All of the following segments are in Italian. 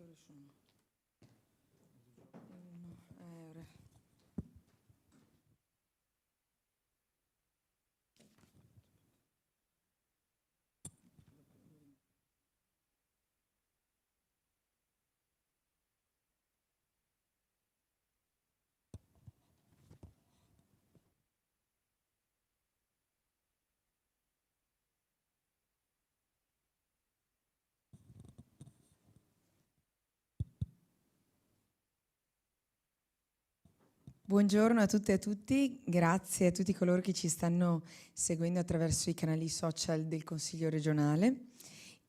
ore sono? Buongiorno a tutte e a tutti, grazie a tutti coloro che ci stanno seguendo attraverso i canali social del Consiglio regionale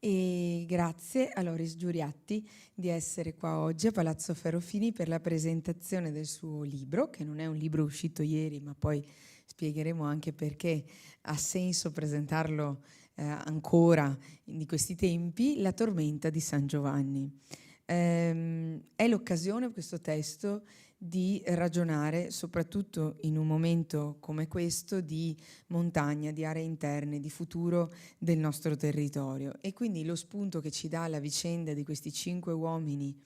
e grazie a Loris Giuriatti di essere qua oggi a Palazzo Ferrofini per la presentazione del suo libro, che non è un libro uscito ieri, ma poi spiegheremo anche perché ha senso presentarlo ancora di questi tempi, La tormenta di San Giovanni. È l'occasione, questo testo, di ragionare, soprattutto in un momento come questo, di montagna, di aree interne, di futuro del nostro territorio. E quindi lo spunto che ci dà la vicenda di questi 5 uomini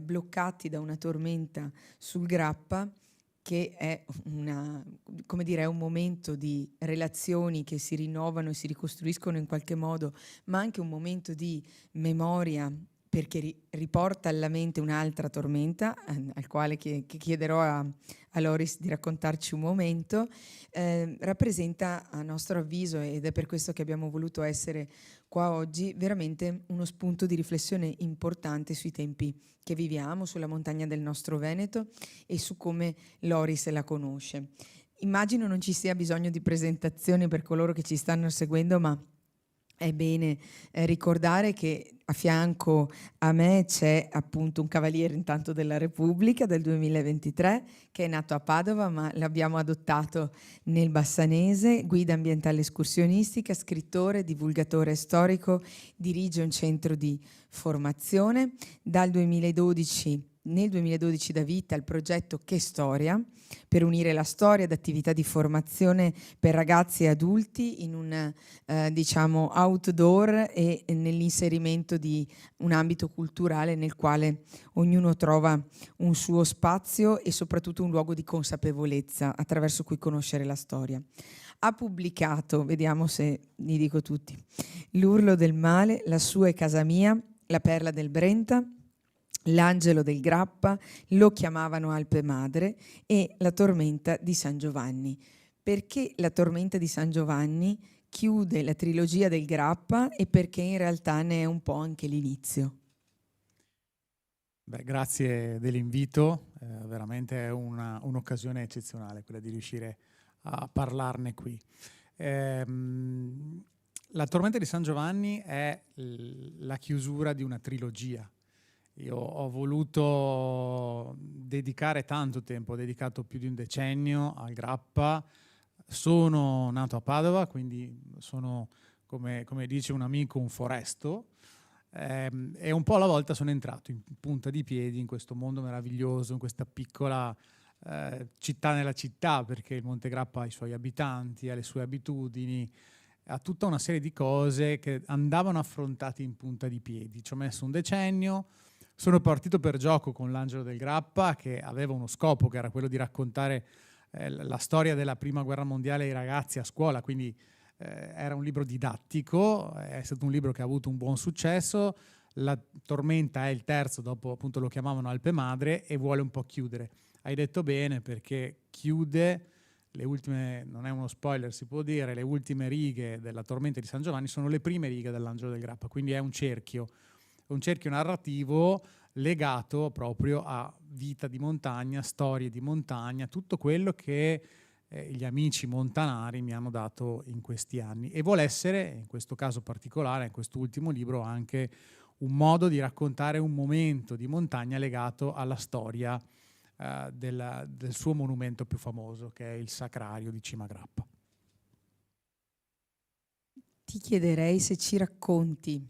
bloccati da una tormenta sul Grappa, che è come dire, è un momento di relazioni che si rinnovano e si ricostruiscono in qualche modo, ma anche un momento di memoria, perché riporta alla mente un'altra tormenta, al quale che chiederò a Loris di raccontarci un momento, rappresenta, a nostro avviso, ed è per questo che abbiamo voluto essere qua oggi, veramente uno spunto di riflessione importante sui tempi che viviamo, sulla montagna del nostro Veneto e su come Loris la conosce. Immagino non ci sia bisogno di presentazione per coloro che ci stanno seguendo, ma è bene ricordare che a fianco a me c'è appunto un Cavaliere intanto della Repubblica del 2023 che è nato a Padova, ma l'abbiamo adottato nel Bassanese, guida ambientale escursionistica, scrittore, divulgatore storico, dirige un centro di formazione. Nel 2012 dà vita al progetto Che Storia, per unire la storia ad attività di formazione per ragazzi e adulti in un diciamo outdoor e nell'inserimento di un ambito culturale nel quale ognuno trova un suo spazio e soprattutto un luogo di consapevolezza attraverso cui conoscere la storia. Ha pubblicato, vediamo se li dico tutti, L'urlo del male, La sua è casa mia, La perla del Brenta, L'angelo del Grappa, Lo chiamavano Alpe Madre e La tormenta di San Giovanni. Perché La tormenta di San Giovanni chiude la trilogia del Grappa e perché in realtà ne è un po' anche l'inizio? Beh, grazie dell'invito, veramente è un'occasione eccezionale quella di riuscire a parlarne qui. La tormenta di San Giovanni è la chiusura di una trilogia. Io ho voluto dedicare tanto tempo, ho dedicato più di un decennio al Grappa. Sono nato a Padova, quindi sono, come dice un amico, un foresto. E un po' alla volta sono entrato in punta di piedi in questo mondo meraviglioso, in questa piccola città nella città, perché il Monte Grappa ha i suoi abitanti, ha le sue abitudini, ha tutta una serie di cose che andavano affrontate in punta di piedi. Ci ho messo un decennio, sono partito per gioco con l'Angelo del Grappa, che aveva uno scopo, che era quello di raccontare la storia della Prima Guerra Mondiale ai ragazzi a scuola, quindi era un libro didattico, è stato un libro che ha avuto un buon successo. La tormenta è il terzo, dopo appunto Lo chiamavano Alpe Madre, e vuole un po' chiudere. Hai detto bene, perché chiude le ultime, non è uno spoiler si può dire, le ultime righe della tormenta di San Giovanni sono le prime righe dell'Angelo del Grappa, quindi è un cerchio narrativo legato proprio a vita di montagna, storie di montagna, tutto quello che gli amici montanari mi hanno dato in questi anni, e vuole essere, in questo caso particolare, in quest'ultimo libro, anche un modo di raccontare un momento di montagna legato alla storia del suo monumento più famoso, che è il Sacrario di Cima Grappa. Ti chiederei se ci racconti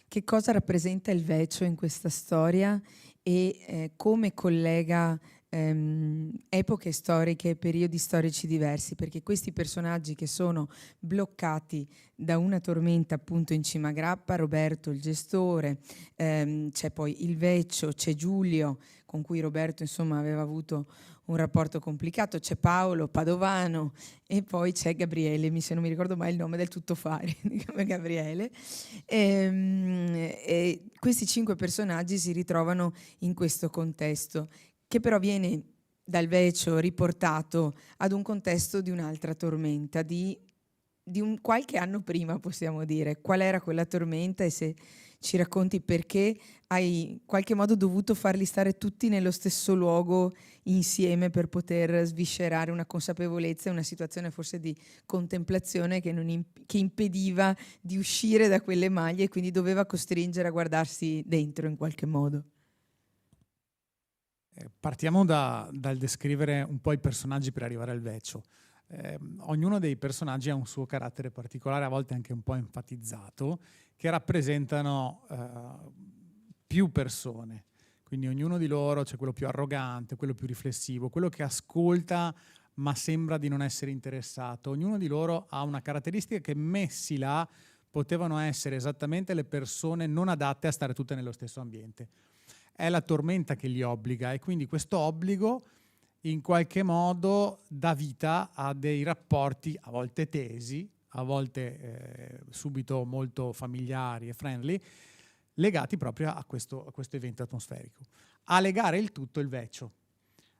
che cosa rappresenta il Vecio in questa storia e come collega epoche storiche, periodi storici diversi, perché questi personaggi che sono bloccati da una tormenta appunto in cima a Grappa, Roberto il gestore, c'è poi il Vecchio, c'è Giulio con cui Roberto insomma aveva avuto un rapporto complicato, c'è Paolo Padovano e poi c'è Gabriele, se non mi ricordo mai il nome del tuttofare come Gabriele. E questi 5 personaggi si ritrovano in questo contesto, che però viene dal Vecchio riportato ad un contesto di un'altra tormenta, di un qualche anno prima, possiamo dire. Qual era quella tormenta e se ci racconti perché hai in qualche modo dovuto farli stare tutti nello stesso luogo insieme per poter sviscerare una consapevolezza e una situazione forse di contemplazione che impediva di uscire da quelle maglie e quindi doveva costringere a guardarsi dentro in qualche modo. Partiamo dal descrivere un po' i personaggi per arrivare al Vecchio. Ognuno dei personaggi ha un suo carattere particolare, a volte anche un po' enfatizzato, che rappresentano più persone. Quindi ognuno di loro c'è quello più arrogante, quello più riflessivo, quello che ascolta ma sembra di non essere interessato. Ognuno di loro ha una caratteristica che messi là potevano essere esattamente le persone non adatte a stare tutte nello stesso ambiente. È la tormenta che li obbliga e quindi questo obbligo in qualche modo dà vita a dei rapporti a volte tesi, a volte subito molto familiari e friendly, legati proprio a questo evento atmosferico. A legare il tutto il Vecchio.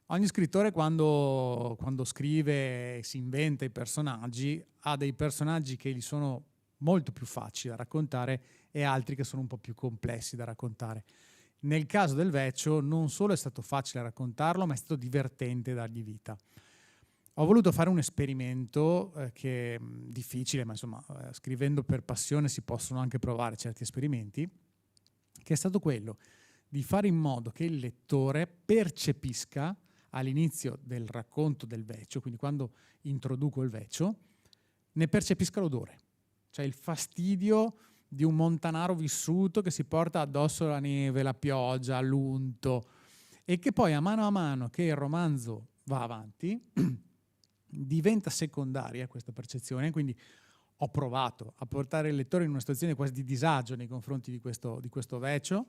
Ogni scrittore quando scrive e si inventa i personaggi ha dei personaggi che gli sono molto più facili da raccontare e altri che sono un po' più complessi da raccontare. Nel caso del Vecchio non solo è stato facile raccontarlo, ma è stato divertente dargli vita. Ho voluto fare un esperimento che è difficile, ma insomma scrivendo per passione si possono anche provare certi esperimenti, che è stato quello di fare in modo che il lettore percepisca all'inizio del racconto del Vecchio, quindi quando introduco il Vecchio, ne percepisca l'odore, cioè il fastidio di un montanaro vissuto che si porta addosso la neve, la pioggia, l'unto, e che poi a mano che il romanzo va avanti diventa secondaria questa percezione. Quindi ho provato a portare il lettore in una situazione quasi di disagio nei confronti di questo Vecchio,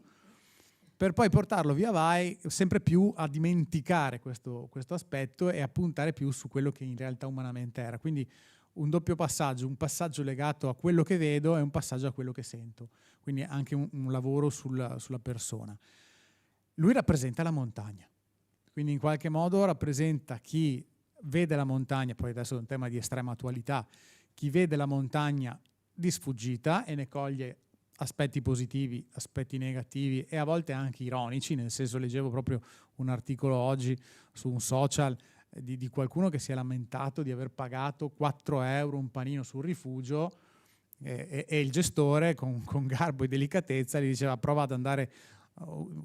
per poi portarlo via vai sempre più a dimenticare questo aspetto e a puntare più su quello che in realtà umanamente era. Quindi un doppio passaggio, un passaggio legato a quello che vedo e un passaggio a quello che sento. Quindi anche un lavoro sulla persona. Lui rappresenta la montagna, quindi in qualche modo rappresenta chi vede la montagna, poi adesso è un tema di estrema attualità, chi vede la montagna di sfuggita e ne coglie aspetti positivi, aspetti negativi e a volte anche ironici, nel senso leggevo proprio un articolo oggi su un social di qualcuno che si è lamentato di aver pagato 4 euro un panino sul rifugio e il gestore con garbo e delicatezza gli diceva prova ad andare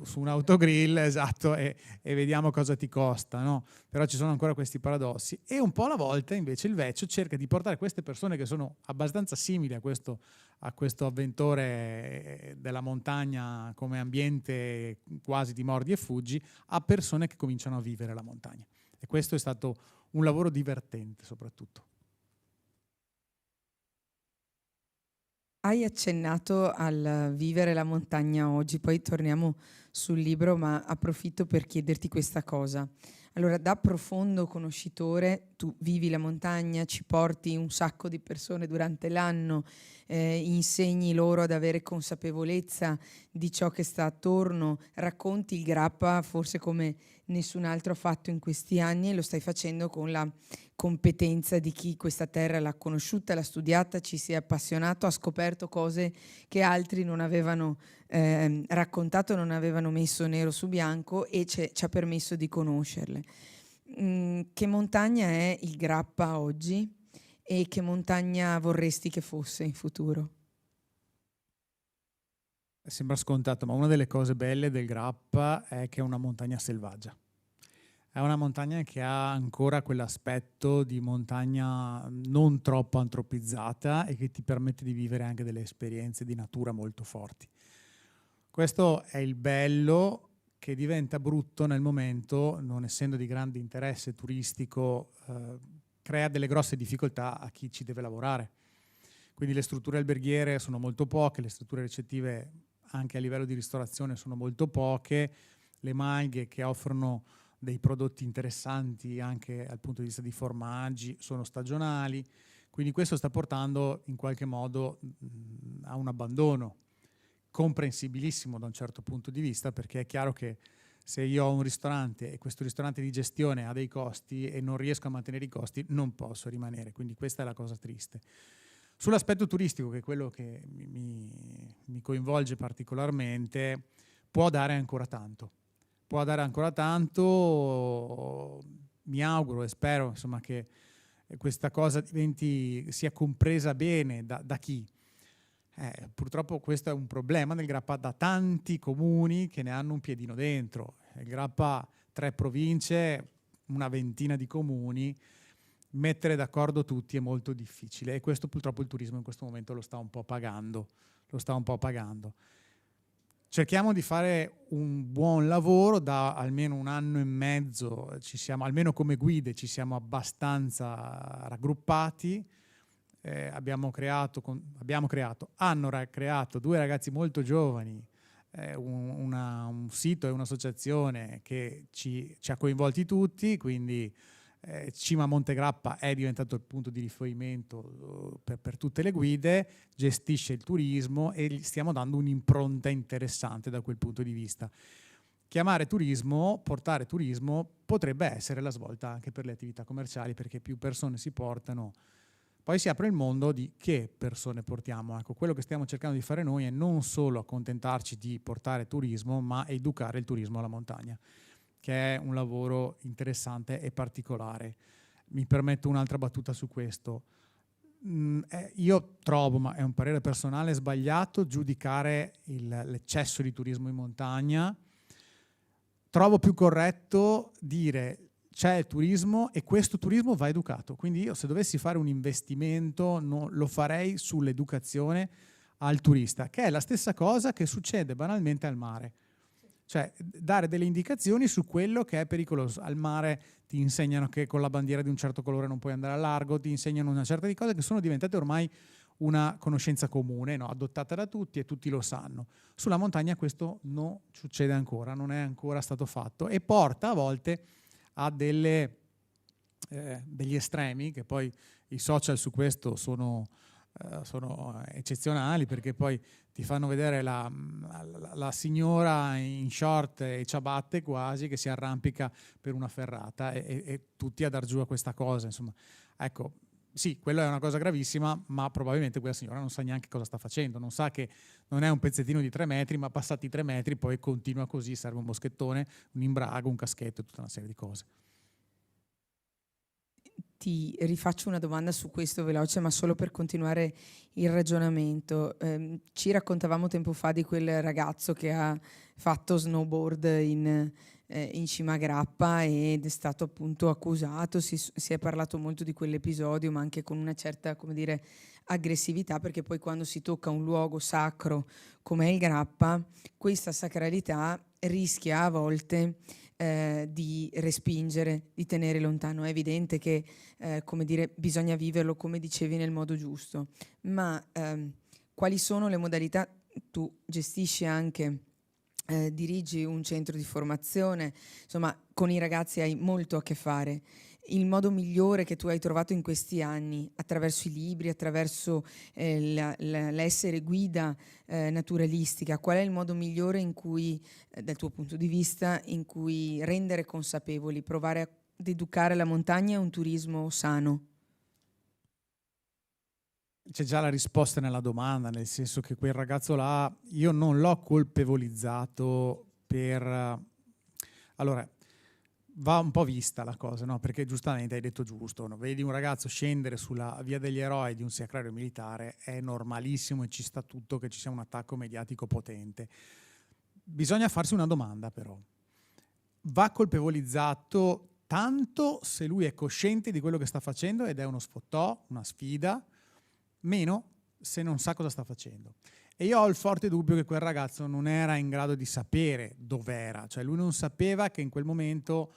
su un autogrill, esatto, e vediamo cosa ti costa, no? Però ci sono ancora questi paradossi e un po' alla volta invece il Vecchio cerca di portare queste persone che sono abbastanza simili a questo avventore della montagna come ambiente quasi di mordi e fuggi a persone che cominciano a vivere la montagna. E questo è stato un lavoro divertente soprattutto. Hai accennato al vivere la montagna oggi, poi torniamo sul libro, ma approfitto per chiederti questa cosa. Allora, da profondo conoscitore, tu vivi la montagna, ci porti un sacco di persone durante l'anno, insegni loro ad avere consapevolezza di ciò che sta attorno, racconti il Grappa forse come nessun altro ha fatto in questi anni e lo stai facendo con la competenza di chi questa terra l'ha conosciuta, l'ha studiata, ci si è appassionato, ha scoperto cose che altri non avevano raccontato, non avevano messo nero su bianco e ci ha permesso di conoscerle. Che montagna è il Grappa oggi e che montagna vorresti che fosse in futuro? Sembra scontato, ma una delle cose belle del Grappa è che è una montagna selvaggia. È una montagna che ha ancora quell'aspetto di montagna non troppo antropizzata e che ti permette di vivere anche delle esperienze di natura molto forti. Questo è il bello che diventa brutto nel momento, non essendo di grande interesse turistico, crea delle grosse difficoltà a chi ci deve lavorare. Quindi le strutture alberghiere sono molto poche, le strutture ricettive anche a livello di ristorazione sono molto poche, le malghe che offrono dei prodotti interessanti anche dal punto di vista di formaggi sono stagionali, quindi questo sta portando in qualche modo a un abbandono comprensibilissimo da un certo punto di vista, perché è chiaro che se io ho un ristorante e questo ristorante di gestione ha dei costi e non riesco a mantenere i costi, non posso rimanere, quindi questa è la cosa triste. Sull'aspetto turistico, che è quello che mi coinvolge particolarmente, può dare ancora tanto. Può dare ancora tanto, mi auguro e spero insomma, che questa cosa sia compresa bene da chi. Purtroppo questo è un problema del Grappa da tanti comuni che ne hanno un piedino dentro. Il Grappa ha 3 province, una ventina di comuni, mettere d'accordo tutti è molto difficile e questo purtroppo il turismo in questo momento lo sta un po' pagando. Cerchiamo di fare un buon lavoro, da almeno 1 anno e mezzo almeno come guide ci siamo abbastanza raggruppati, hanno creato 2 ragazzi molto giovani, un sito e un'associazione che ci ha coinvolti tutti, quindi Cima Montegrappa è diventato il punto di riferimento per tutte le guide, gestisce il turismo e gli stiamo dando un'impronta interessante da quel punto di vista. Chiamare turismo, portare turismo, potrebbe essere la svolta anche per le attività commerciali, perché più persone si portano, poi si apre il mondo di che persone portiamo. Ecco, quello che stiamo cercando di fare noi è non solo accontentarci di portare turismo, ma educare il turismo alla montagna, che è un lavoro interessante e particolare. Mi permetto un'altra battuta su questo. Io trovo, ma è un parere personale, sbagliato giudicare l'eccesso di turismo in montagna. Trovo più corretto dire c'è il turismo e questo turismo va educato. Quindi io, se dovessi fare un investimento, lo farei sull'educazione al turista, che è la stessa cosa che succede banalmente al mare. Cioè dare delle indicazioni su quello che è pericoloso. Al mare ti insegnano che con la bandiera di un certo colore non puoi andare al largo, ti insegnano una certa di cose che sono diventate ormai una conoscenza comune, no? Adottata da tutti e tutti lo sanno. Sulla montagna questo non succede ancora, non è ancora stato fatto e porta a volte a degli estremi, che poi i social su questo sono eccezionali, perché poi ti fanno vedere la signora in short e ciabatte quasi che si arrampica per una ferrata e tutti a dar giù a questa cosa, insomma. Ecco, sì, quella è una cosa gravissima, ma probabilmente quella signora non sa neanche cosa sta facendo, non sa che non è un pezzettino di 3 metri, ma passati 3 metri poi continua così, serve un moschettone, un imbrago, un caschetto e tutta una serie di cose. Ti rifaccio una domanda su questo veloce, ma solo per continuare il ragionamento. Ci raccontavamo tempo fa di quel ragazzo che ha fatto snowboard in cima a Grappa ed è stato appunto accusato, si è parlato molto di quell'episodio, ma anche con una certa, come dire, aggressività, perché poi quando si tocca un luogo sacro come il Grappa, questa sacralità rischia a volte di respingere, di tenere lontano. È evidente che come dire, bisogna viverlo, come dicevi, nel modo giusto, ma quali sono le modalità? Tu gestisci anche, dirigi un centro di formazione, insomma con i ragazzi hai molto a che fare. Il modo migliore che tu hai trovato in questi anni, attraverso i libri, attraverso l'essere guida naturalistica, qual è il modo migliore in cui, dal tuo punto di vista, in cui rendere consapevoli, provare ad educare la montagna a un turismo sano? C'è già la risposta nella domanda, nel senso che quel ragazzo là, io non l'ho colpevolizzato per... Allora, va un po' vista la cosa, no? Perché giustamente hai detto giusto, no? Vedi un ragazzo scendere sulla via degli eroi di un sacrario militare, è normalissimo e ci sta tutto che ci sia un attacco mediatico potente. Bisogna farsi una domanda però. Va colpevolizzato tanto se lui è cosciente di quello che sta facendo ed è uno sfottò, una sfida, meno se non sa cosa sta facendo. E io ho il forte dubbio che quel ragazzo non era in grado di sapere dov'era, cioè lui non sapeva che in quel momento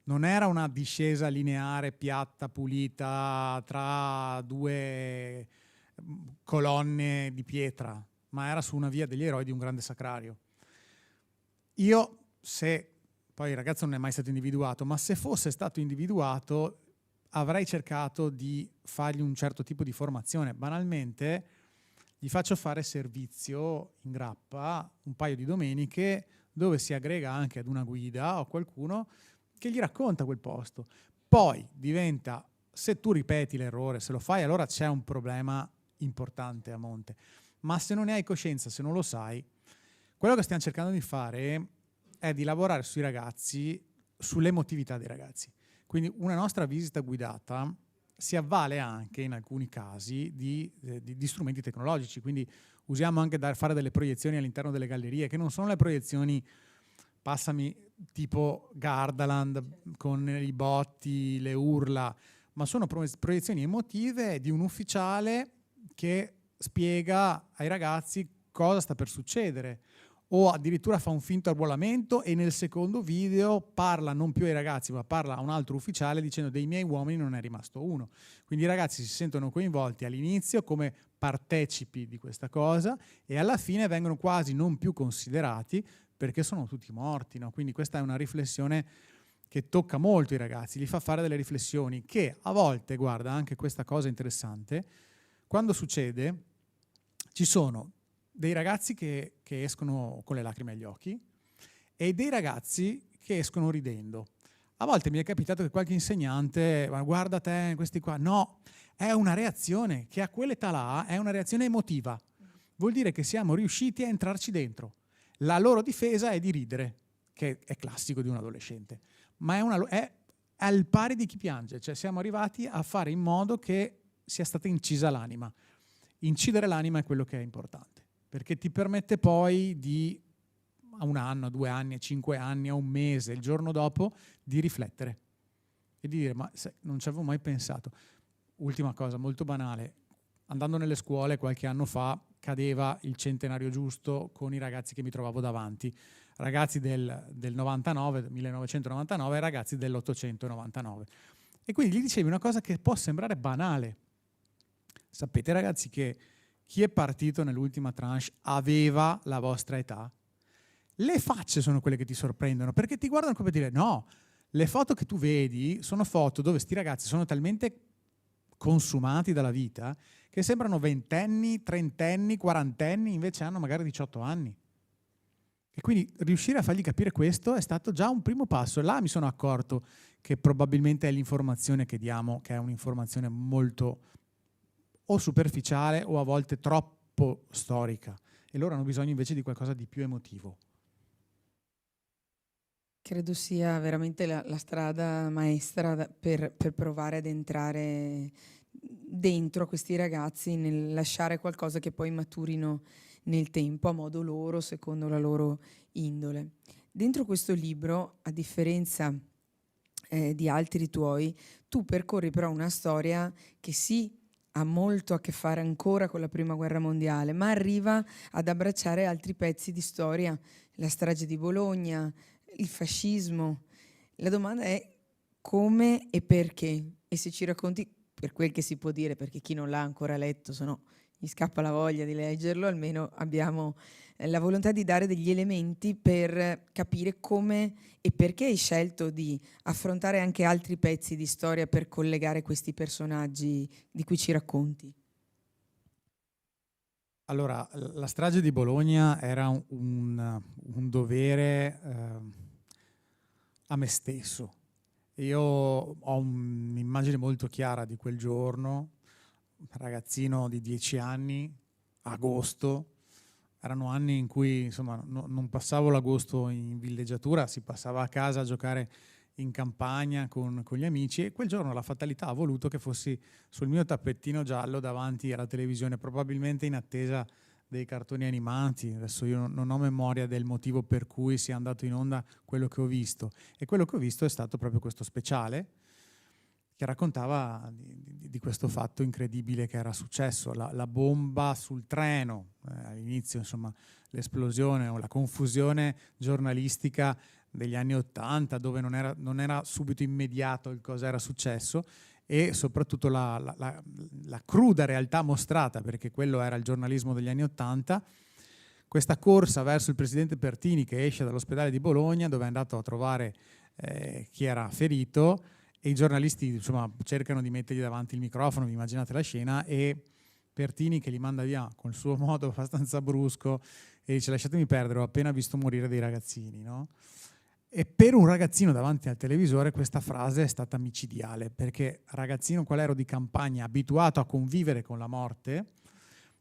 non era una discesa lineare, piatta, pulita, tra due colonne di pietra, ma era su una via degli eroi di un grande sacrario. Io, poi il ragazzo non è mai stato individuato, ma se fosse stato individuato avrei cercato di fargli un certo tipo di formazione. Banalmente gli faccio fare servizio in grappa un paio di domeniche dove si aggrega anche ad una guida o qualcuno che gli racconta quel posto. Poi diventa, se tu ripeti l'errore, se lo fai, allora c'è un problema importante a monte. Ma se non ne hai coscienza, se non lo sai, quello che stiamo cercando di fare è di lavorare sui ragazzi, sull'emotività dei ragazzi. Quindi una nostra visita guidata si avvale anche in alcuni casi di strumenti tecnologici, quindi usiamo anche fare delle proiezioni all'interno delle gallerie, che non sono le proiezioni, passami, tipo Gardaland con i botti, le urla, ma sono proiezioni emotive di un ufficiale che spiega ai ragazzi cosa sta per succedere, o addirittura fa un finto arruolamento e nel secondo video parla non più ai ragazzi ma parla a un altro ufficiale dicendo dei miei uomini non è rimasto uno. Quindi i ragazzi si sentono coinvolti all'inizio come partecipi di questa cosa e alla fine vengono quasi non più considerati perché sono tutti morti, no? Quindi questa è una riflessione che tocca molto i ragazzi, li fa fare delle riflessioni che a volte, guarda, anche questa cosa interessante, quando succede ci sono dei ragazzi che escono con le lacrime agli occhi e dei ragazzi che escono ridendo. A volte mi è capitato che qualche insegnante, ma guarda te, questi qua, no, è una reazione che a quell'età là è una reazione emotiva. Vuol dire che siamo riusciti a entrarci dentro. La loro difesa è di ridere, che è classico di un adolescente, ma è al pari di chi piange, cioè siamo arrivati a fare in modo che sia stata incisa l'anima. Incidere l'anima è quello che è importante, perché ti permette poi di, a 1 anno, a 2 anni, a 5 anni, a 1 mese, il giorno dopo, di riflettere e di dire, ma non ci avevo mai pensato. Ultima cosa, molto banale, andando nelle scuole qualche anno fa cadeva il centenario giusto con i ragazzi che mi trovavo davanti, ragazzi del 99, 1999 e ragazzi dell'899. E quindi gli dicevi una cosa che può sembrare banale. Sapete ragazzi che chi è partito nell'ultima tranche aveva la vostra età? Le facce sono quelle che ti sorprendono, perché ti guardano come dire no, le foto che tu vedi sono foto dove sti ragazzi sono talmente consumati dalla vita che sembrano 20enni, 30enni, 40enni, invece hanno magari 18 anni. E quindi riuscire a fargli capire questo è stato già un primo passo. E là mi sono accorto che probabilmente è l'informazione che diamo, che è un'informazione molto o superficiale o a volte troppo storica. E loro hanno bisogno invece di qualcosa di più emotivo. Credo sia veramente la strada maestra per provare ad entrare dentro a questi ragazzi nel lasciare qualcosa che poi maturino nel tempo a modo loro, secondo la loro indole. Dentro questo libro, a differenza di altri tuoi, tu percorri però una storia che sì, ha molto a che fare ancora con la Prima Guerra Mondiale, ma arriva ad abbracciare altri pezzi di storia, la strage di Bologna, il fascismo. La domanda è come e perché, e se ci racconti, per quel che si può dire, perché chi non l'ha ancora letto, se no gli scappa la voglia di leggerlo, almeno abbiamo la volontà di dare degli elementi per capire come e perché hai scelto di affrontare anche altri pezzi di storia per collegare questi personaggi di cui ci racconti. Allora, la strage di Bologna era un dovere a me stesso. Io ho un'immagine molto chiara di quel giorno, ragazzino di 10 anni, agosto. Erano anni in cui insomma, non passavo l'agosto in villeggiatura, si passava a casa a giocare in campagna con gli amici e quel giorno la fatalità ha voluto che fossi sul mio tappettino giallo davanti alla televisione, probabilmente in attesa dei cartoni animati. Adesso io non ho memoria del motivo per cui sia andato in onda quello che ho visto, e quello che ho visto è stato proprio questo speciale che raccontava di questo fatto incredibile che era successo, la bomba sul treno, all'inizio insomma l'esplosione o la confusione giornalistica degli anni '80, dove non era subito immediato il cosa era successo, e soprattutto la cruda realtà mostrata, perché quello era il giornalismo degli anni '80, questa corsa verso il presidente Pertini che esce dall'ospedale di Bologna, dove è andato a trovare chi era ferito, e i giornalisti insomma cercano di mettergli davanti il microfono, vi immaginate la scena, e Pertini che li manda via con il suo modo abbastanza brusco e dice: lasciatemi perdere, ho appena visto morire dei ragazzini, no? E per un ragazzino davanti al televisore questa frase è stata micidiale, perché ragazzino qual di campagna, abituato a convivere con la morte,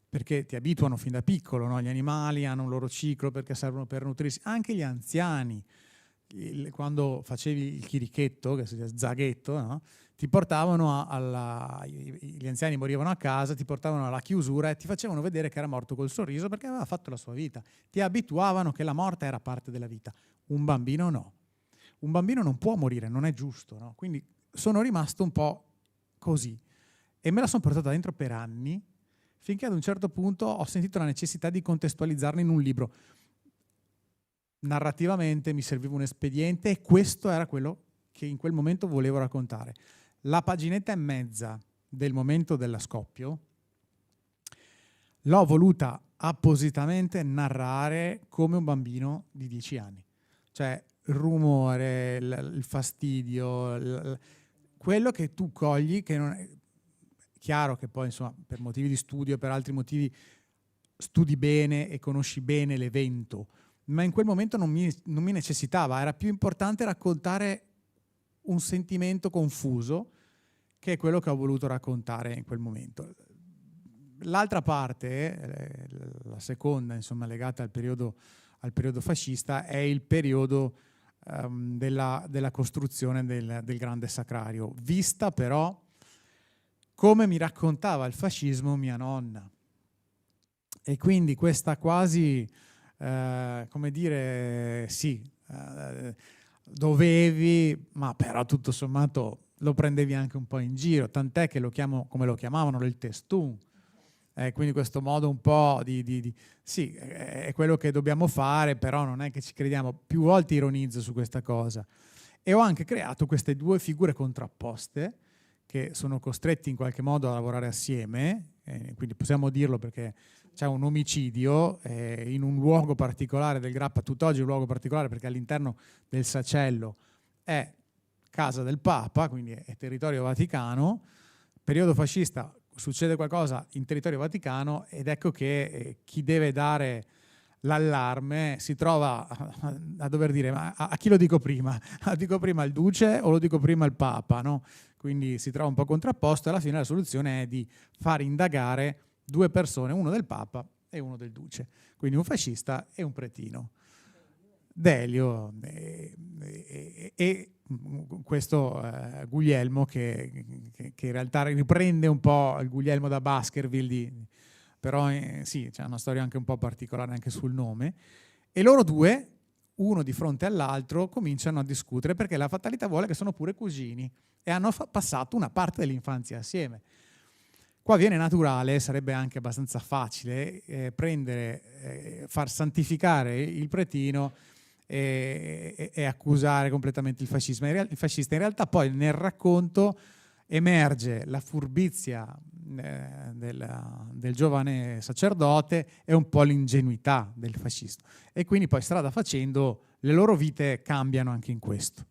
perché ti abituano fin da piccolo, no? Gli animali hanno un loro ciclo perché servono per nutrirsi, anche gli anziani. Quando facevi il chirichetto, che si chiama zaghetto, no? Ti portavano gli anziani morivano a casa, ti portavano alla chiusura e ti facevano vedere che era morto col sorriso perché aveva fatto la sua vita. Ti abituavano che la morte era parte della vita. Un bambino no. Un bambino non può morire, non è giusto, no? Quindi sono rimasto un po' così e me la sono portata dentro per anni, finché ad un certo punto ho sentito la necessità di contestualizzarla in un libro. Narrativamente mi serviva un espediente e questo era quello che in quel momento volevo raccontare. La paginetta e mezza del momento dello scoppio l'ho voluta appositamente narrare come un bambino di 10 anni. Cioè il rumore, il fastidio, quello che tu cogli, che non è chiaro che poi insomma per motivi di studio e per altri motivi studi bene e conosci bene l'evento, ma in quel momento non mi necessitava, era più importante raccontare un sentimento confuso, che è quello che ho voluto raccontare in quel momento. L'altra parte, la seconda, insomma, legata al periodo fascista, è il periodo della costruzione del grande sacrario, vista però come mi raccontava il fascismo mia nonna. E quindi questa quasi, come dire, sì, dovevi, ma però tutto sommato lo prendevi anche un po' in giro, tant'è che lo chiamo, come lo chiamavano, il testun. Quindi questo modo un po' sì, è quello che dobbiamo fare, però non è che ci crediamo. Più volte ironizzo su questa cosa. E ho anche creato queste due figure contrapposte che sono costretti in qualche modo a lavorare assieme, quindi possiamo dirlo perché c'è un omicidio in un luogo particolare del Grappa, tutt'oggi un luogo particolare perché all'interno del Sacello è casa del Papa, quindi è territorio vaticano. Periodo fascista, succede qualcosa in territorio vaticano ed ecco che chi deve dare l'allarme si trova a dover dire: ma a chi lo dico prima? Lo dico prima al duce o lo dico prima al Papa? No? Quindi si trova un po' contrapposto e alla fine la soluzione è di far indagare due persone, uno del Papa e uno del duce, quindi un fascista e un pretino. Delio e questo Guglielmo che in realtà riprende un po' il Guglielmo da Baskerville, però sì, c'è una storia anche un po' particolare anche sul nome, e loro due, uno di fronte all'altro, cominciano a discutere perché la fatalità vuole che sono pure cugini e hanno passato una parte dell'infanzia assieme. Qua viene naturale, sarebbe anche abbastanza facile far santificare il pretino e accusare completamente il fascista. In realtà poi nel racconto emerge la furbizia del giovane sacerdote e un po' l'ingenuità del fascista. E quindi poi strada facendo le loro vite cambiano anche in questo.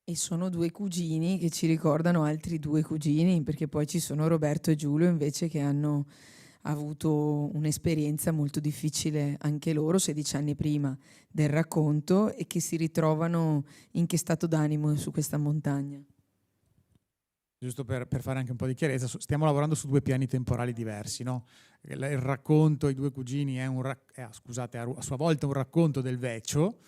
E sono due cugini che ci ricordano altri due cugini, perché poi ci sono Roberto e Giulio invece che hanno avuto un'esperienza molto difficile anche loro 16 anni prima del racconto e che si ritrovano in che stato d'animo su questa montagna. Giusto per fare anche un po' di chiarezza, stiamo lavorando su due piani temporali diversi, no? Il racconto I due cugini è a sua volta un racconto del Vecchio,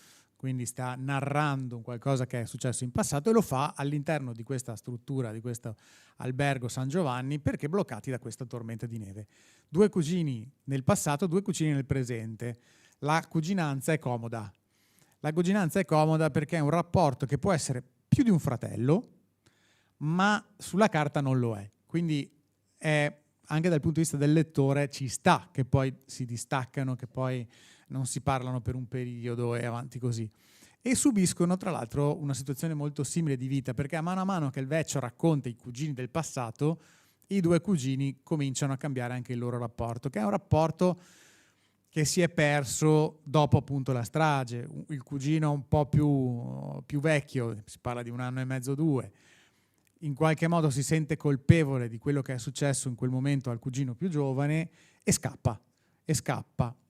quindi sta narrando un qualcosa che è successo in passato e lo fa all'interno di questa struttura, di questo albergo San Giovanni, perché bloccati da questa tormenta di neve. Due cugini nel passato, due cugini nel presente. La cuginanza è comoda. La cuginanza è comoda perché è un rapporto che può essere più di un fratello, ma sulla carta non lo è. Quindi anche dal punto di vista del lettore ci sta che poi si distaccano, che poi non si parlano per un periodo e avanti così. E subiscono tra l'altro una situazione molto simile di vita, perché a mano che il vecchio racconta i cugini del passato, i due cugini cominciano a cambiare anche il loro rapporto, che è un rapporto che si è perso dopo appunto la strage. Il cugino un po' più vecchio, si parla di 1 anno e mezzo, 2, in qualche modo si sente colpevole di quello che è successo in quel momento al cugino più giovane e scappa.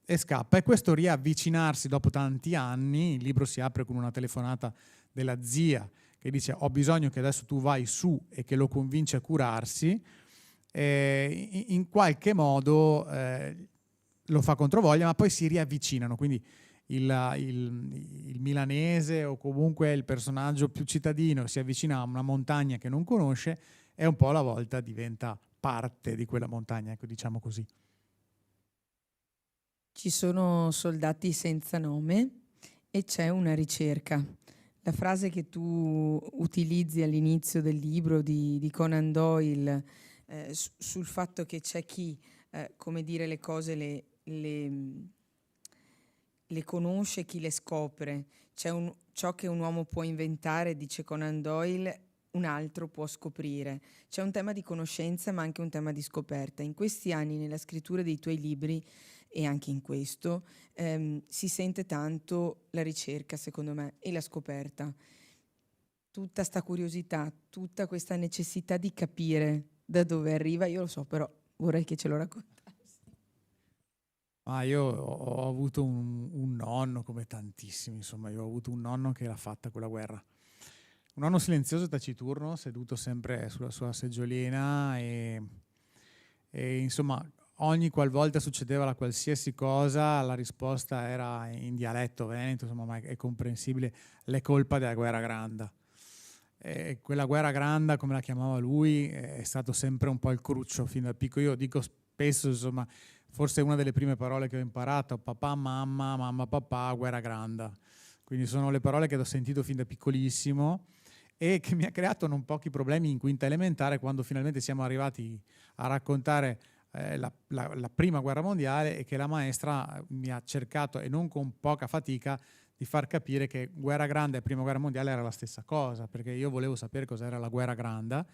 E questo riavvicinarsi dopo tanti anni, il libro si apre con una telefonata della zia che dice: ho bisogno che adesso tu vai su, e che lo convince a curarsi, in qualche modo lo fa controvoglia, ma poi si riavvicinano. Quindi il milanese, o comunque il personaggio più cittadino, si avvicina a una montagna che non conosce e un po' alla volta diventa parte di quella montagna, ecco, diciamo così. Ci sono soldati senza nome e c'è una ricerca. La frase che tu utilizzi all'inizio del libro di Conan Doyle sul fatto che c'è chi, come dire, le cose le conosce, chi le scopre. Ciò che un uomo può inventare, dice Conan Doyle, un altro può scoprire. C'è un tema di conoscenza, ma anche un tema di scoperta. In questi anni, nella scrittura dei tuoi libri, e anche in questo, si sente tanto la ricerca, secondo me, e la scoperta. Tutta sta curiosità, tutta questa necessità di capire da dove arriva, io lo so, però vorrei che ce lo raccontassi. Io ho avuto un nonno, come tantissimi, insomma, io ho avuto un nonno che l'ha fatta quella guerra. Un nonno silenzioso e taciturno, seduto sempre sulla sua seggiolina e insomma, ogni qualvolta succedeva la qualsiasi cosa, la risposta era in dialetto veneto, insomma, ma è comprensibile: l'è colpa della guerra granda. E quella guerra granda, come la chiamava lui, è stato sempre un po' il cruccio fin da piccolo. Io dico spesso, insomma, forse è una delle prime parole che ho imparato: papà, mamma, mamma, papà, guerra granda. Quindi sono le parole che ho sentito fin da piccolissimo e che mi ha creato non pochi problemi in quinta elementare, quando finalmente siamo arrivati a raccontare la prima guerra mondiale, e che la maestra mi ha cercato, e non con poca fatica, di far capire che guerra grande e prima guerra mondiale era la stessa cosa, perché io volevo sapere cos'era la guerra grande.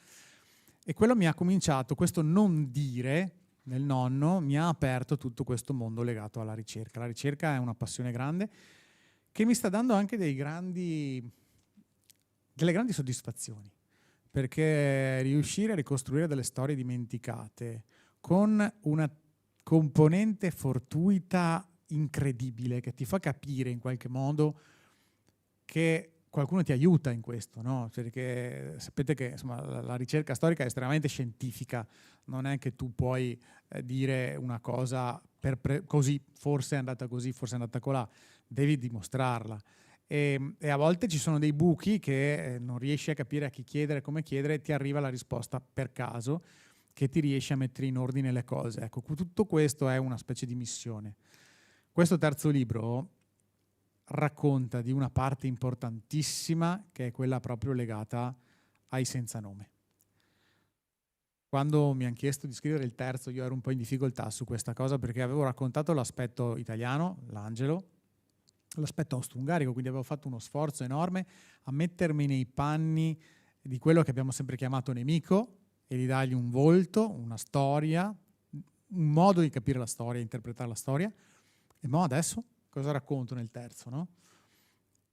E quello mi ha cominciato, questo non dire nel nonno mi ha aperto tutto questo mondo legato alla ricerca. La ricerca è una passione grande che mi sta dando anche delle grandi soddisfazioni, perché riuscire a ricostruire delle storie dimenticate con una componente fortuita incredibile, che ti fa capire in qualche modo che qualcuno ti aiuta in questo, no? Perché sapete che insomma, la ricerca storica è estremamente scientifica, non è che tu puoi dire una cosa così, forse è andata così, forse è andata colà, devi dimostrarla. E a volte ci sono dei buchi che non riesci a capire a chi chiedere, come chiedere, e ti arriva la risposta per caso, che ti riesce a mettere in ordine le cose. Ecco, tutto questo è una specie di missione. Questo terzo libro racconta di una parte importantissima, che è quella proprio legata ai senza nome. Quando mi hanno chiesto di scrivere il terzo, io ero un po' in difficoltà su questa cosa, perché avevo raccontato l'aspetto italiano, l'angelo, l'aspetto austro-ungarico, quindi avevo fatto uno sforzo enorme a mettermi nei panni di quello che abbiamo sempre chiamato nemico e di dargli un volto, una storia, un modo di capire la storia, interpretare la storia. E mo adesso cosa racconto nel terzo, no?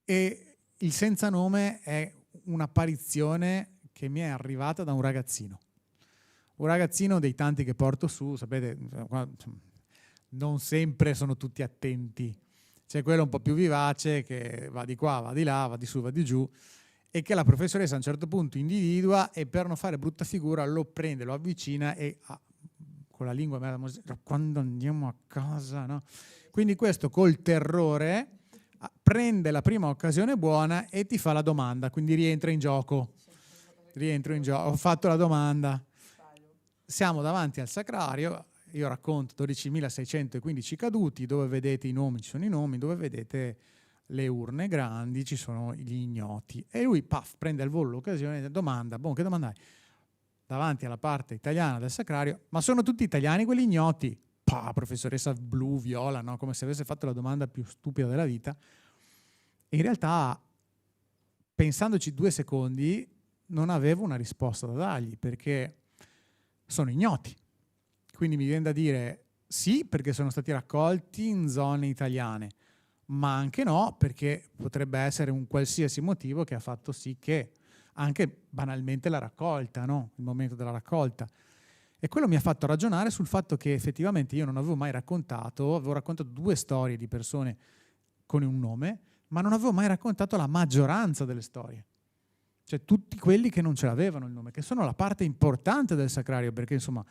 E il senza nome è un'apparizione che mi è arrivata da un ragazzino dei tanti che porto su. Sapete, non sempre sono tutti attenti. C'è quello un po' più vivace che va di qua, va di là, va di su, va di giù, e che la professoressa a un certo punto individua, e per non fare brutta figura lo prende, lo avvicina e con la lingua quando andiamo a casa, no? Quindi questo col terrore prende la prima occasione buona e ti fa la domanda, quindi rientra in gioco. Ho fatto la domanda. Siamo davanti al sacrario, io racconto 12.615 caduti, dove vedete i nomi ci sono i nomi, dove vedete le urne grandi, ci sono gli ignoti. E lui, prende al volo l'occasione e domanda, che domanda hai? Davanti alla parte italiana del sacrario, ma sono tutti italiani quegli ignoti? Professoressa blu, viola, no? Come se avesse fatto la domanda più stupida della vita. E in realtà, pensandoci 2 secondi, non avevo una risposta da dargli, perché sono ignoti. Quindi mi viene da dire sì, perché sono stati raccolti in zone italiane, ma anche no, perché potrebbe essere un qualsiasi motivo che ha fatto sì che anche banalmente la raccolta, no? Il momento della raccolta. E quello mi ha fatto ragionare sul fatto che effettivamente io non avevo mai raccontato, avevo raccontato 2 storie di persone con un nome, ma non avevo mai raccontato la maggioranza delle storie. Cioè tutti quelli che non ce l'avevano il nome, che sono la parte importante del sacrario, perché insomma,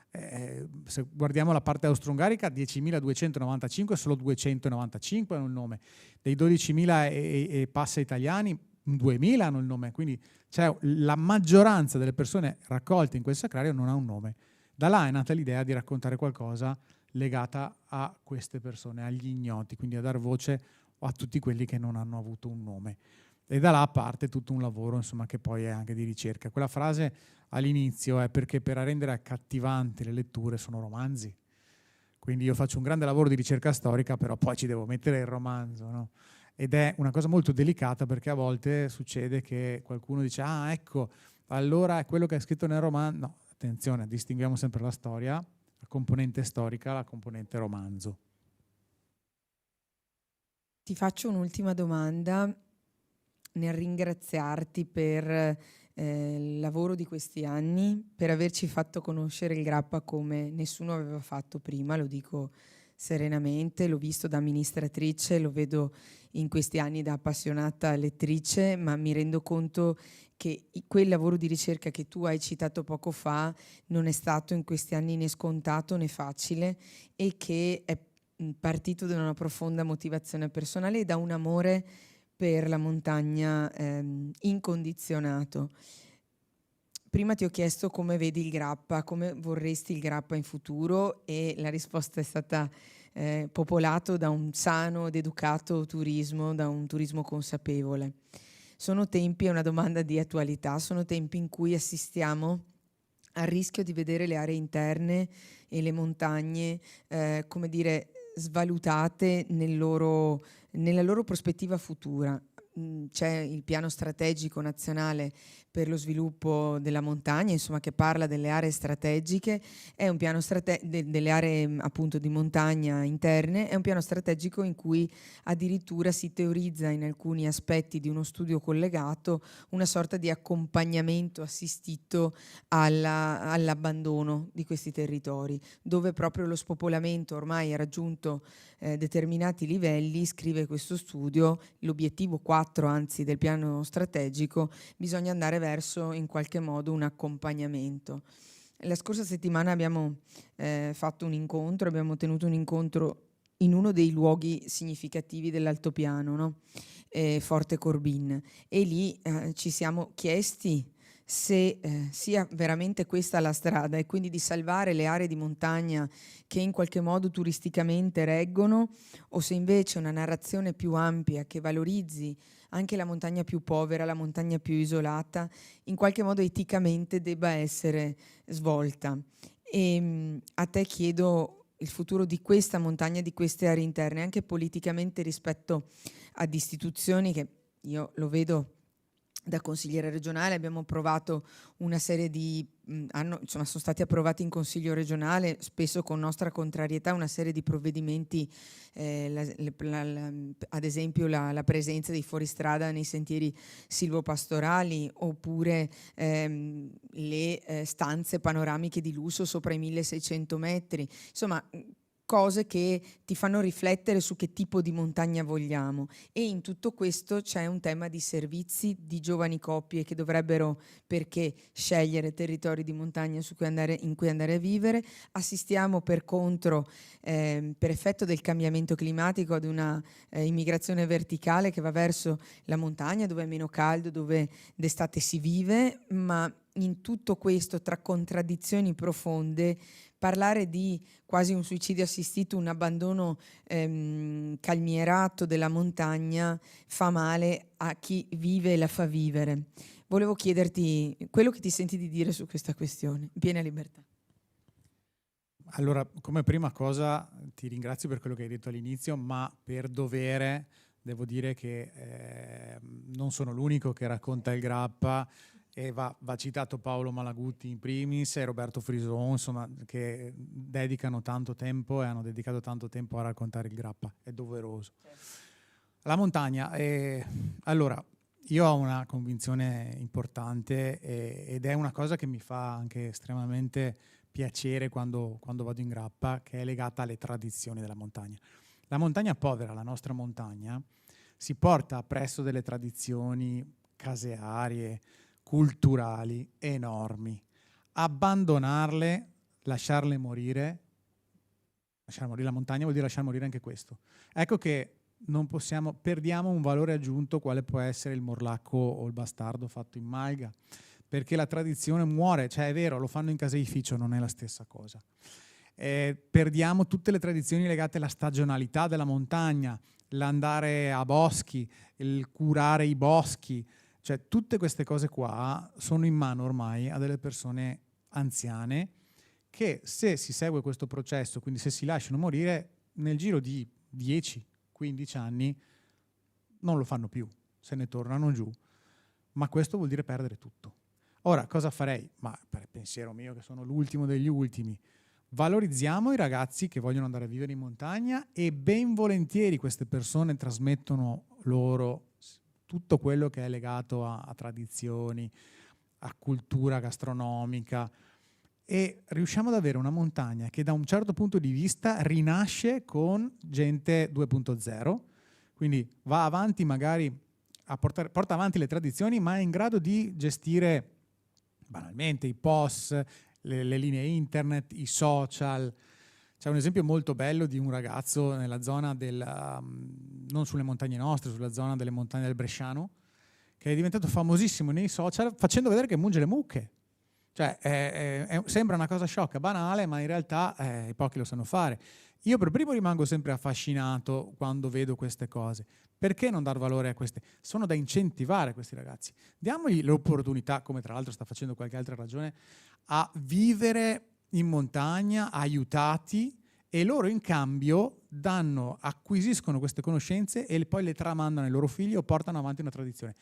se guardiamo la parte austro-ungarica, 10.295, solo 295 hanno il nome. Dei 12.000 e passa italiani, 2.000 hanno il nome, quindi cioè, la maggioranza delle persone raccolte in quel sacrario non ha un nome. Da là è nata l'idea di raccontare qualcosa legata a queste persone, agli ignoti, quindi a dar voce a tutti quelli che non hanno avuto un nome. E da là parte tutto un lavoro, insomma, che poi è anche di ricerca. Quella frase all'inizio è perché per rendere accattivanti le letture sono romanzi. Quindi io faccio un grande lavoro di ricerca storica, però poi ci devo mettere il romanzo, no? Ed è una cosa molto delicata, perché a volte succede che qualcuno dice ecco, allora è quello che è scritto nel romanzo. No, attenzione, distinguiamo sempre la storia, la componente storica, la componente romanzo. Ti faccio un'ultima domanda nel ringraziarti per il lavoro di questi anni, per averci fatto conoscere il Grappa come nessuno aveva fatto prima, lo dico serenamente, l'ho visto da amministratrice, lo vedo in questi anni da appassionata lettrice, ma mi rendo conto che quel lavoro di ricerca che tu hai citato poco fa non è stato in questi anni né scontato né facile, e che è partito da una profonda motivazione personale e da un amore per la montagna incondizionato. Prima ti ho chiesto come vedi il Grappa, come vorresti il Grappa in futuro, e la risposta è stata popolato da un sano ed educato turismo, da un turismo consapevole. Sono tempi, è una domanda di attualità, sono tempi in cui assistiamo al rischio di vedere le aree interne e le montagne, come dire, svalutate nella loro prospettiva futura. C'è il piano strategico nazionale per lo sviluppo della montagna, insomma, che parla delle aree strategiche, è un piano delle aree appunto di montagna interne, è un piano strategico in cui addirittura si teorizza in alcuni aspetti di uno studio collegato una sorta di accompagnamento assistito all'abbandono di questi territori, dove proprio lo spopolamento ormai ha raggiunto determinati livelli. Scrive questo studio, l'obiettivo 4 anzi del piano strategico, bisogna andare verso in qualche modo un accompagnamento. La scorsa settimana abbiamo fatto un incontro, abbiamo tenuto un incontro in uno dei luoghi significativi dell'altopiano, no? Forte Corbin, e lì ci siamo chiesti se sia veramente questa la strada, e quindi di salvare le aree di montagna che in qualche modo turisticamente reggono, o se invece una narrazione più ampia che valorizzi anche la montagna più povera, la montagna più isolata, in qualche modo eticamente debba essere svolta. E a te chiedo il futuro di questa montagna, di queste aree interne, anche politicamente rispetto ad istituzioni che io lo vedo da consigliere regionale. Abbiamo approvato una serie di, sono stati approvati in consiglio regionale, spesso con nostra contrarietà, una serie di provvedimenti, ad esempio la presenza dei fuoristrada nei sentieri silvopastorali, oppure le stanze panoramiche di lusso sopra i 1600 metri, insomma cose che ti fanno riflettere su che tipo di montagna vogliamo. E in tutto questo c'è un tema di servizi, di giovani coppie che dovrebbero, perché, scegliere territori di montagna in cui andare a vivere. Assistiamo per contro, per effetto del cambiamento climatico, ad una immigrazione verticale che va verso la montagna, dove è meno caldo, dove d'estate si vive, ma in tutto questo, tra contraddizioni profonde, parlare di quasi un suicidio assistito, un abbandono calmierato della montagna fa male a chi vive e la fa vivere. Volevo chiederti quello che ti senti di dire su questa questione, in piena libertà. Allora, come prima cosa ti ringrazio per quello che hai detto all'inizio, ma per dovere devo dire che non sono l'unico che racconta il grappa, e va citato Paolo Malaguti in primis e Roberto Frison, insomma, che dedicano tanto tempo e hanno dedicato tanto tempo a raccontare il grappa, è doveroso. La montagna, allora, io ho una convinzione importante ed è una cosa che mi fa anche estremamente piacere quando vado in grappa, che è legata alle tradizioni della montagna. La montagna povera, la nostra montagna, si porta appresso delle tradizioni casearie, culturali enormi. Abbandonarle, lasciarle morire la montagna vuol dire lasciar morire anche questo. Ecco che non possiamo, perdiamo un valore aggiunto quale può essere il morlacco o il bastardo fatto in malga, perché la tradizione muore, cioè è vero, lo fanno in caseificio, non è la stessa cosa. Perdiamo tutte le tradizioni legate alla stagionalità della montagna, l'andare a boschi, il curare i boschi, cioè tutte queste cose qua sono in mano ormai a delle persone anziane che, se si segue questo processo, quindi se si lasciano morire, nel giro di 10-15 anni non lo fanno più, se ne tornano giù. Ma questo vuol dire perdere tutto. Ora, cosa farei? Ma per pensiero mio, che sono l'ultimo degli ultimi, valorizziamo i ragazzi che vogliono andare a vivere in montagna e ben volentieri queste persone trasmettono loro tutto quello che è legato a tradizioni, a cultura gastronomica, e riusciamo ad avere una montagna che da un certo punto di vista rinasce con gente 2.0, quindi va avanti magari porta avanti le tradizioni, ma è in grado di gestire banalmente i POS, le linee internet, i social. C'è un esempio molto bello di un ragazzo nella zona non sulle montagne nostre, sulla zona delle montagne del Bresciano, che è diventato famosissimo nei social facendo vedere che munge le mucche. Cioè, sembra una cosa sciocca, banale, ma in realtà pochi lo sanno fare. Io per primo rimango sempre affascinato quando vedo queste cose. Perché non dar valore a queste? Sono da incentivare questi ragazzi. Diamogli l'opportunità, come tra l'altro sta facendo qualche altra ragione, a vivere in montagna, aiutati, e loro in cambio acquisiscono queste conoscenze e poi le tramandano ai loro figli o portano avanti una tradizione.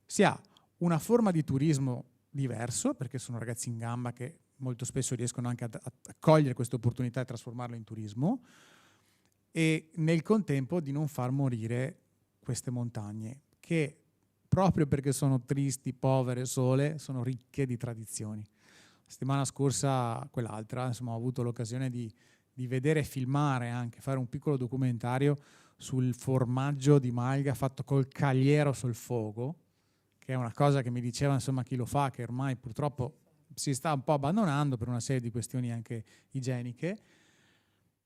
Si ha una forma di turismo diverso, perché sono ragazzi in gamba che molto spesso riescono anche a cogliere queste opportunità e trasformarlo in turismo, e nel contempo di non far morire queste montagne che, proprio perché sono tristi, povere, sole, sono ricche di tradizioni. La settimana scorsa, quell'altra, insomma, ho avuto l'occasione di vedere e filmare, anche fare un piccolo documentario sul formaggio di malga fatto col cagliero sul fuoco, che è una cosa che mi diceva, insomma, chi lo fa, che ormai purtroppo si sta un po' abbandonando per una serie di questioni anche igieniche,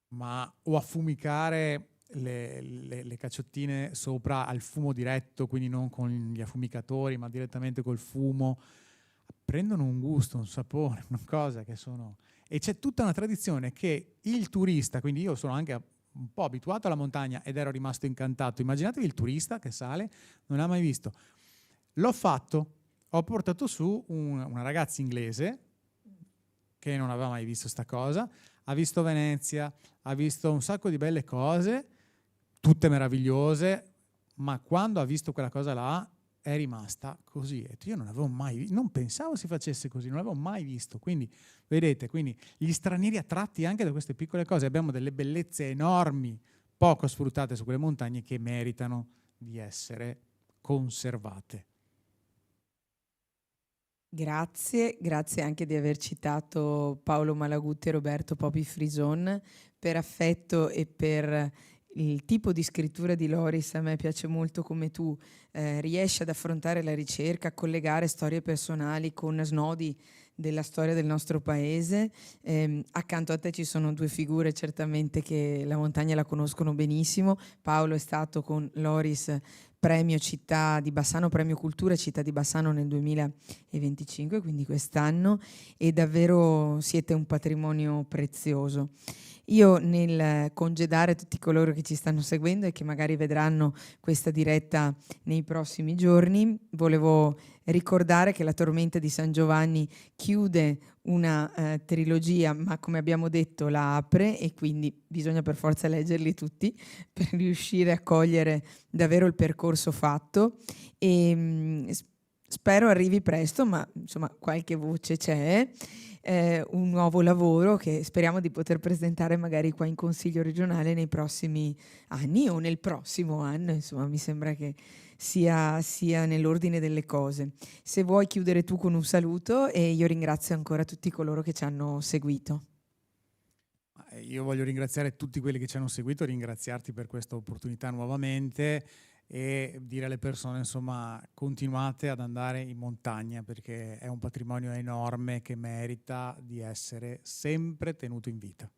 ma o affumicare le cacciottine sopra al fumo diretto, quindi non con gli affumicatori, ma direttamente col fumo, prendono un gusto, un sapore, una cosa che sono... E c'è tutta una tradizione che il turista, quindi io sono anche un po' abituato alla montagna ed ero rimasto incantato. Immaginatevi il turista che sale, non l'ha mai visto. L'ho fatto, ho portato su una ragazza inglese che non aveva mai visto sta cosa, ha visto Venezia, ha visto un sacco di belle cose, tutte meravigliose, ma quando ha visto quella cosa là è rimasta così. Io non pensavo si facesse così, non l'avevo mai visto. Quindi, vedete, gli stranieri attratti anche da queste piccole cose. Abbiamo delle bellezze enormi, poco sfruttate su quelle montagne, che meritano di essere conservate. Grazie anche di aver citato Paolo Malaguti e Roberto Popi Frison, per affetto e per il tipo di scrittura di Loris. A me piace molto come tu riesci ad affrontare la ricerca, a collegare storie personali con snodi della storia del nostro paese. Accanto a te ci sono due figure certamente che la montagna la conoscono benissimo. Paolo è stato con Loris premio Città di Bassano, premio Cultura Città di Bassano nel 2025, quindi quest'anno, e davvero siete un patrimonio prezioso. Io nel congedare tutti coloro che ci stanno seguendo e che magari vedranno questa diretta nei prossimi giorni, volevo ricordare che La Tormenta di San Giovanni chiude una trilogia, ma come abbiamo detto la apre, e quindi bisogna per forza leggerli tutti per riuscire a cogliere davvero il percorso fatto. E spero arrivi presto, ma insomma qualche voce c'è. Un nuovo lavoro che speriamo di poter presentare magari qua in Consiglio regionale nei prossimi anni o nel prossimo anno, insomma mi sembra che sia nell'ordine delle cose. Se vuoi chiudere tu con un saluto, e io ringrazio ancora tutti coloro che ci hanno seguito. Io voglio ringraziare tutti quelli che ci hanno seguito, ringraziarti per questa opportunità nuovamente e dire alle persone, insomma, continuate ad andare in montagna perché è un patrimonio enorme che merita di essere sempre tenuto in vita.